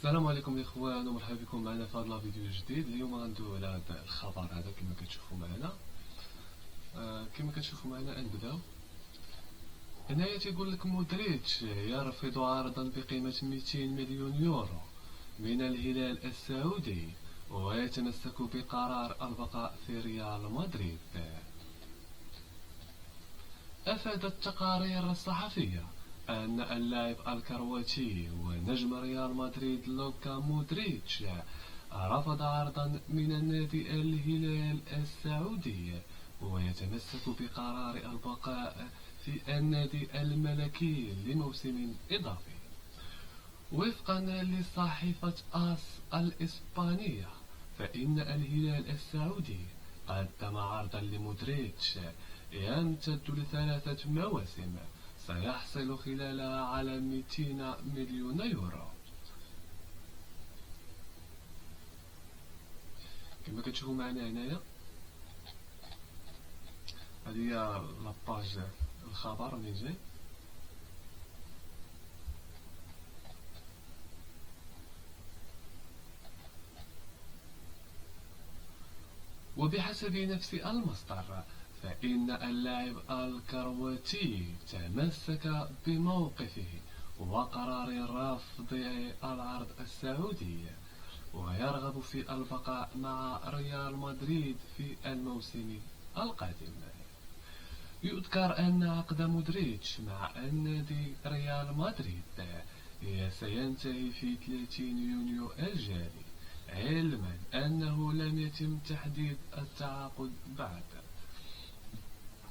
السلام عليكم الاخوان ومرحبا بكم معنا في هذا الفيديو الجديد. اليوم غندويو على هذا الخبر هذا كما كتشوفوا معنا. كما كتشوفوا معنا نبداو. هنايا تيقول لك مودريتش يرفض عرضا بقيمة 200 مليون يورو من الهلال السعودي ويتمسك بقرار البقاء في ريال مدريد. أفادت التقارير الصحفية أن اللاعب الكرواتي ونجم ريال مدريد لوكا مودريتش رفض عرضا من النادي الهلال السعودي ويتمسك بقرار البقاء في النادي الملكي لموسم إضافي. وفقا لصحيفة آس الإسبانية، فإن الهلال السعودي قدم عرضا لمودريتش يمتد ل3 مواسم سيحصل خلالها على 200 مليون يورو. كما كتشوفوا معنا هنايا هذه هي لاباج الخبر اللي جاي. وبحسب نفس المصدر، فإن اللاعب الكرواتي تمسك بموقفه وقرار رفض العرض السعودي ويرغب في البقاء مع ريال مدريد في الموسم القادم. يذكر أن عقد مودريتش مع النادي ريال مدريد سينتهي في 30 يونيو الجاري، علما أنه لم يتم تحديد التعاقد بعد.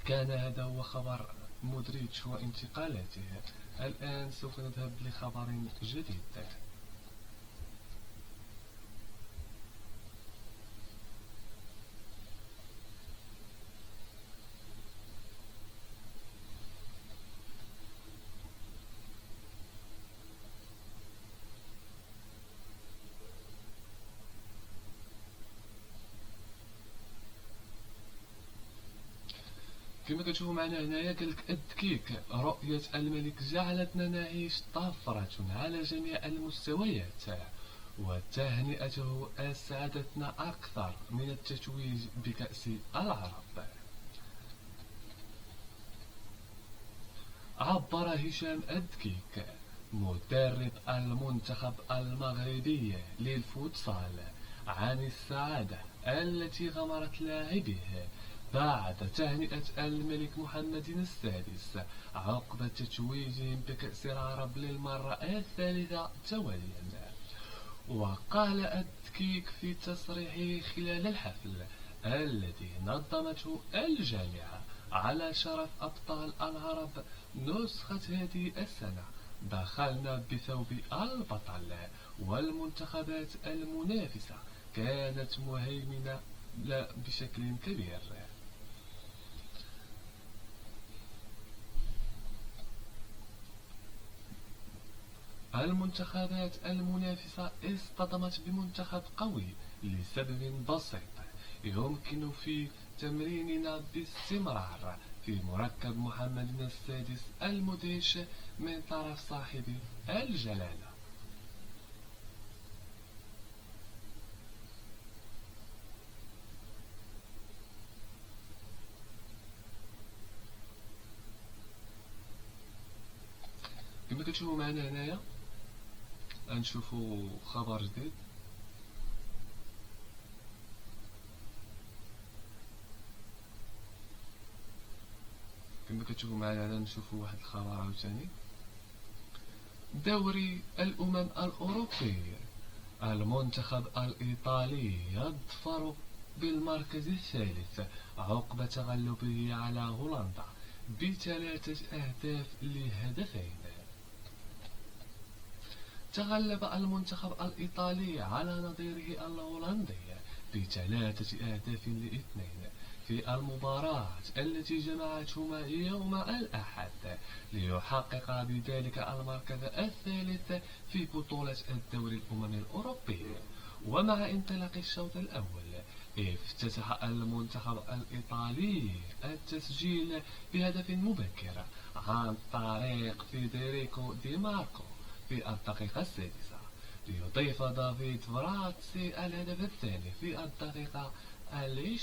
كان هذا هو خبر مودريتش وانتقالاته. الآن سوف نذهب لخبر جديد. كما كتشوفوا معنا هنايا قالك التكيك: رؤية الملك جعلتنا نعيش طفرة على جميع المستويات، وتهنئته أسعدتنا أكثر من التتويج بكأس العرب. عبر هشام الدكيك مدرب المنتخب المغربي للفوتسال عن السعادة التي غمرت لاعبيه بعد تهنئة الملك محمد السادس عقب تتويجهم بكأس العرب للمرة الثالثة تواليا. وقال الدكيك في تصريحه خلال الحفل الذي نظمته الجامعة على شرف أبطال العرب نسخة هذه السنة: دخلنا بثوب البطل، والمنتخبات المنافسة كانت مهيمنة بشكل كبير. المنتخبات المنافسة اصطدمت بمنتخب قوي لسبب بسيط: يمكن في تمريننا باستمرار في مركب محمد السادس المدهش من طرف صاحب الجلالة. كما كتشوفوا معنا هنايا غنشوفوا خبر جديد. كما كتشوفوا معنا هنا نشوفوا واحد الخبر عاوتاني: دوري الأمم الأوروبي، المنتخب الإيطالي يظفر بالمركز الثالث عقب تغلبه على هولندا ب3 أهداف لهدفين. تغلب المنتخب الإيطالي على نظيره الهولندي ب3 أهداف ل2 في المباراة التي جمعتهما يوم الأحد ليحقق بذلك المركز الثالث في بطولة الدوري الأممي الأوروبي. ومع انطلاق الشوط الأول، افتتح المنتخب الإيطالي التسجيل بهدف مبكر عن طريق فيدريكو دي ماركو في الدقيقة السادسة، ليضيف دافيد فراتسي الهدف الثاني في الدقيقة 20.